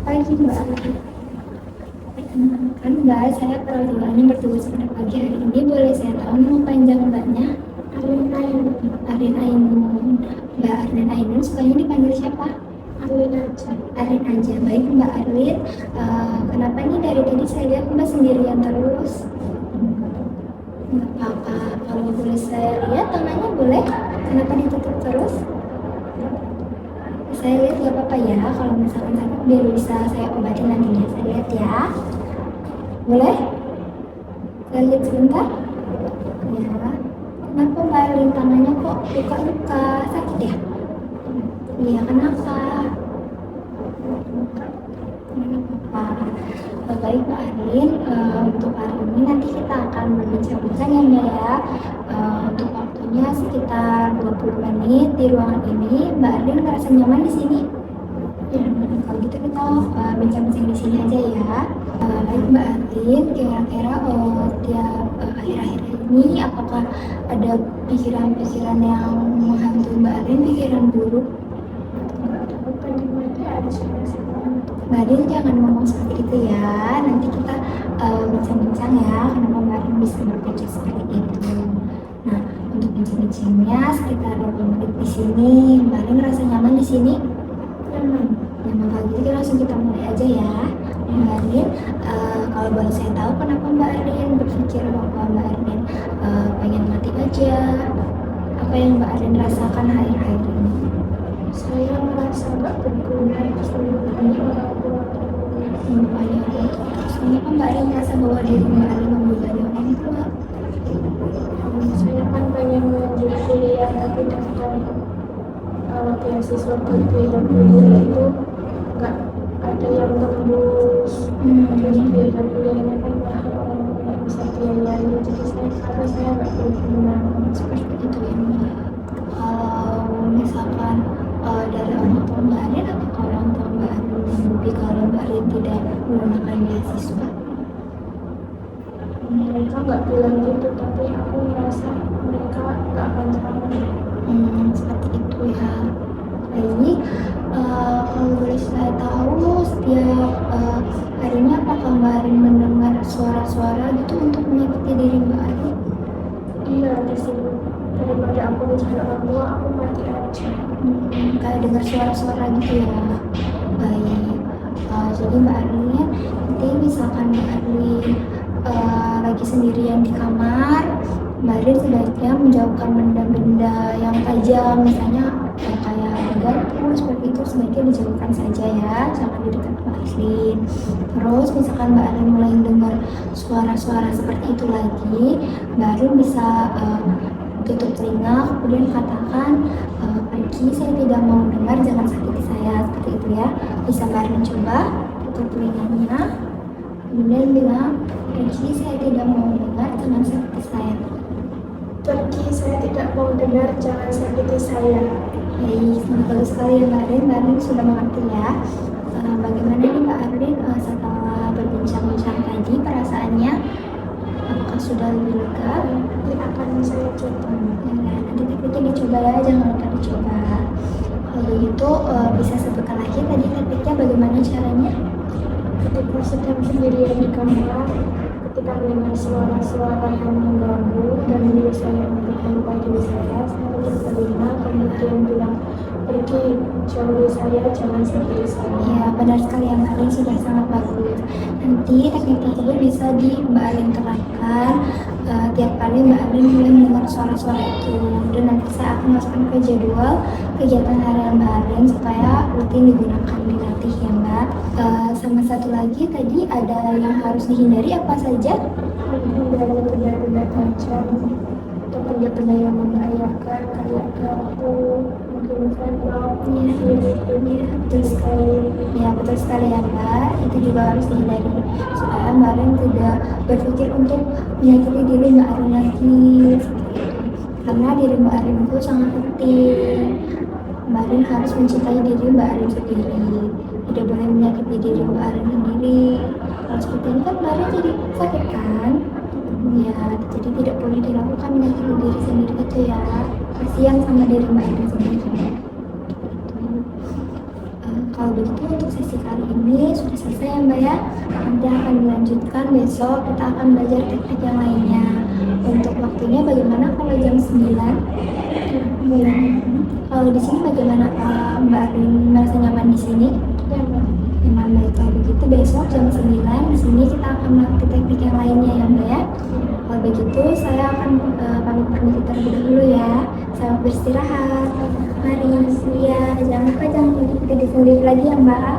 pagi Mbak. Perkenalkan Mbak, saya perwakilannya bertugas pada pagi hari ini. Boleh saya tahu nama panjang Mbaknya? Arin Ainun. Arin Ainun. Mbak Arin Ainun sukanya dipanggil siapa? Arin aja. Arin aja. Baik Mbak Arin. Kenapa ini dari tadi saya lihat Mbak sendirian terus? Nggak apa-apa. Kalau boleh saya lihat tangannya boleh? Kenapa ditutup terus? Saya lihat nggak apa-apa ya. Kalau misalkan sakit biar bisa saya obati nantinya. Saya lihat ya. Boleh? Saya lihat sebentar. Ya. Kenapa Mbak Arin tangannya kok luka-luka? Sakit ya? Iya, kenapa? Apa-apa. Baik Mbak Arin, untuk hari ini nanti kita akan berbincang-bincang ya Mbak ya. Untuk waktunya sekitar 20 menit di ruangan ini. Mbak Arin ngerasa nyaman di sini? Ya, kalau gitu kita bincang-bincang di sini aja ya. Baik Mbak Arin, kira-kira tiap akhir-akhir ini apakah ada pikiran-pikiran yang menghantu Mbak Arin, pikiran buruk? Mbak Arin jangan ngomong seperti itu ya. Nanti kita bincang-bincang ya kenapa Mbak Arin bisa berpikir seperti itu. Nah, untuk bincang-bincangnya sekitar 20 menit di sini. Mbak Arin ngerasa nyaman di sini? Nyaman. Nyaman. Kalau gitu langsung kita mulai aja ya. Mbak Arin, kalau boleh saya tahu kenapa Mbak Arin berpikir bahwa Mbak Arin pengen mati aja? Apa yang Mbak Arin rasakan akhir-akhir ini? Saya merasa gak berguna sebenarnya orang tua. Membebani orang tua. Kenapa Mbak Arin merasa bahwa diri Mbak Arin membebani orang tua? Saya kan pengen lanjut kuliah tapi daftar beasiswa buat biaya kuliah itu gak ada yang tembus. Terus biaya kuliahnya kan nggak bisa biayanya, jadi saya gak berguna. Seperti itu ya Mbak. Kalau misalkan dari orang tua Mbak Arin, apakah orang tua Mbak Arin mimpi kalau Mbak Arin tidak menggunakan beasiswa? Mereka nggak bilang gitu, tapi aku merasa mereka nggak akan sama. Seperti itu ya. Nah ini kalau boleh saya tahu setiap harinya apakah Mbak Arin mendengar suara-suara gitu untuk menyakiti diri Mbak Arin? Iya, di sini daripada aku mencari orang tua, aku mati aja. Kayak dengar suara-suara gitu ya. Baik. Jadi Mbak Arin, nanti misalkan Mbak Arin lagi sendirian di kamar, Mbak Arin sebaiknya menjauhkan benda-benda yang tajam, misalnya kayak garpu seperti itu, sebaiknya dijauhkan saja ya, jangan di dekat Mbak Arin. Terus misalkan Mbak Arin mulai dengar suara-suara seperti itu lagi, Mbak Arin bisa tutup telinga, kemudian katakan pergi, saya tidak mau dengar, jangan sakiti saya, seperti itu ya. Bisa Mbak Arin coba tutup telinganya, kemudian bilang pergi, saya tidak mau dengar, jangan sakiti saya. Pergi, saya tidak mau dengar, jangan sakiti saya. Baik, sangat bagus sekali ya Mbak Arin. Mbak Arin sudah mengerti ya. Bagaimana nih Mbak Arin setelah berbincang-bincang tadi perasaannya? Apakah sudah lebih lega? Nanti akan saya coba. Nanti tekniknya dicoba ya, jangan lupa dicoba. Kalau begitu bisa sebutkan lagi tadi tekniknya bagaimana caranya? Ketika sedang sendirian di kamar, ketika mendengar suara-suara yang mengganggu dan biasanya untuk melukai diri saya tutup telinga, kemudian bilang pergi, jauhi saya, jangan sakiti saya. Ya, benar sekali ya Mbak Arin, sudah sangat bagus. Nanti teknik tersebut bisa di Mbak Arin terapkan tiap kali Mbak Arin mulai mendengar suara-suara itu. Dan nanti saya akan masukkan ke jadwal kegiatan harian Mbak Arin supaya rutin digunakan, dilatih ya Mbak. Sama satu lagi tadi ada yang harus dihindari apa saja? Menghindari benda-benda tajam atau benda-benda yang membahayakan kayak garpu, mungkin sendok, Betul sekali. Ya, betul sekali ya Mbak. Itu juga harus dihindari supaya Mbak Arin tidak berpikir untuk menyakiti diri Mbak Arin lagi. Karena diri Mbak Arin itu sangat penting. Mbak Arin harus mencintai diri Mbak Arin sendiri. Tidak boleh menyakiti diri Mbak Arin sendiri. Kalau seperti ini kan Mbak Arin jadi sakit kan? Ya, jadi tidak boleh dilakukan menyakiti diri sendiri itu ya. Kasihan sama diri Mbak Arin sendiri. Kalau begitu untuk sesi kali ini sudah selesai ya Mbak ya. Nanti akan dilanjutkan besok, kita akan belajar teknik yang lainnya. Untuk waktunya bagaimana kalau jam 9? Boleh. Kalau di sini bagaimana Mbak Arin merasa nyaman di sini? Ya, Mbak. Nyaman. Baik, kalau begitu besok jam 9 di sini kita akan melatih teknik yang lainnya ya Mbak ya. Kalau begitu saya akan pamit permisi terlebih dahulu ya. Selamat beristirahat. Mari, ya jangan lupa jangan diri sendiri lagi ya Mbak.